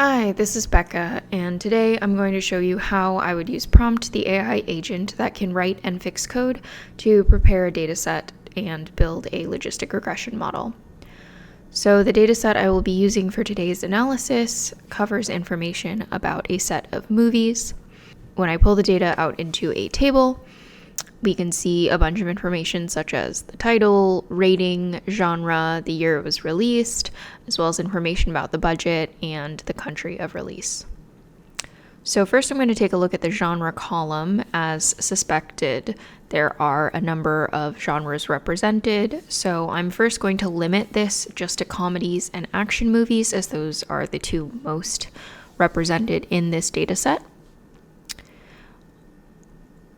Hi, this is Becca, and today I'm going to show you how I would use Prompt, the AI agent that can write and fix code to prepare a dataset and build a logistic regression model. So the dataset I will be using for today's analysis covers information about a set of movies. When I pull the data out into a table, we can see a bunch of information such as the title, rating, genre, the year it was released, as well as information about the budget and the country of release. So first I'm going to take a look at the genre column. As suspected, there are a number of genres represented. So I'm first going to limit this just to comedies and action movies, as those are the two most represented in this data set.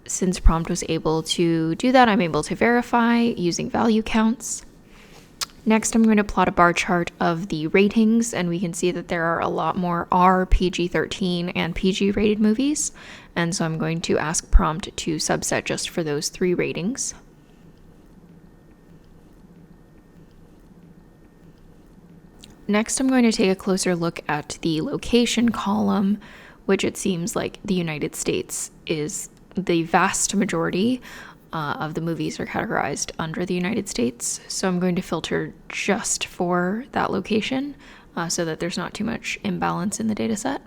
Since Prompt was able to do that, I'm able to verify using value counts. Next, I'm going to plot a bar chart of the ratings, and we can see that there are a lot more R, PG-13, and PG rated movies. And so I'm going to ask Prompt to subset just for those three ratings. Next, I'm going to take a closer look at the location column, which it seems like the United States is the vast majority of the movies are categorized under the United States. So I'm going to filter just for that location so that there's not too much imbalance in the data set.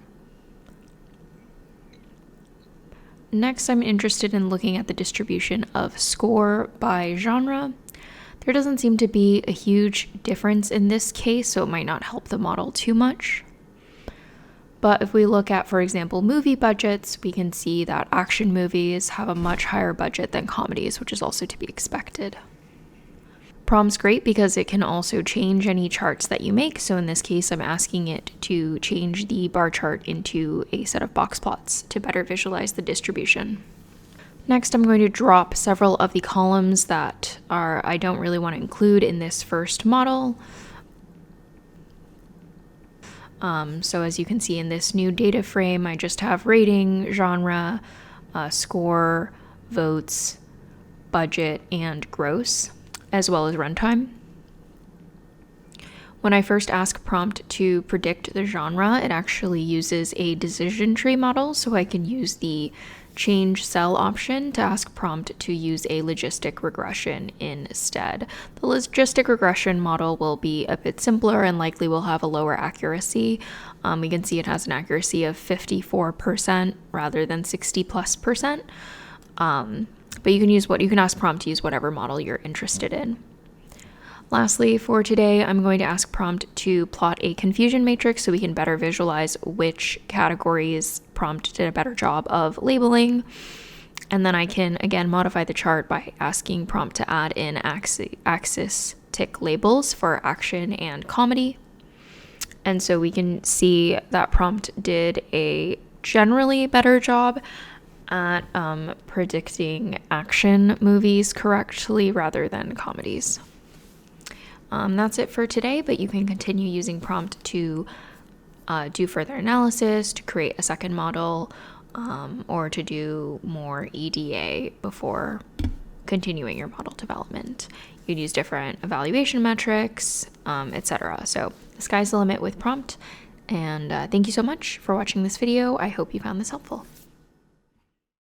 Next, I'm interested in looking at the distribution of score by genre. There doesn't seem to be a huge difference in this case, so it might not help the model too much. But if we look at, for example, movie budgets, we can see that action movies have a much higher budget than comedies, which is also to be expected. Prompt's great because it can also change any charts that you make. So in this case, I'm asking it to change the bar chart into a set of box plots to better visualize the distribution. Next, I'm going to drop several of the columns that I don't really want to include in this first model. So as you can see in this new data frame, I just have rating, genre, score, votes, budget, and gross, as well as runtime. When I first ask Prompt to predict the genre, it actually uses a decision tree model, so I can use the change cell option to ask Prompt to use a logistic regression instead. The logistic regression model will be a bit simpler and likely will have a lower accuracy. We can see it has an accuracy of 54% rather than 60+%. But you can ask Prompt to use whatever model you're interested in. Lastly, for today, I'm going to ask Prompt to plot a confusion matrix so we can better visualize which categories Prompt did a better job of labeling. And then I can, again, modify the chart by asking Prompt to add in axis tick labels for action and comedy. And so we can see that Prompt did a generally better job at predicting action movies correctly rather than comedies. That's it for today, but you can continue using Prompt to do further analysis, to create a second model, or to do more EDA before continuing your model development. You'd use different evaluation metrics, etc. So the sky's the limit with Prompt, and thank you so much for watching this video. I hope you found this helpful.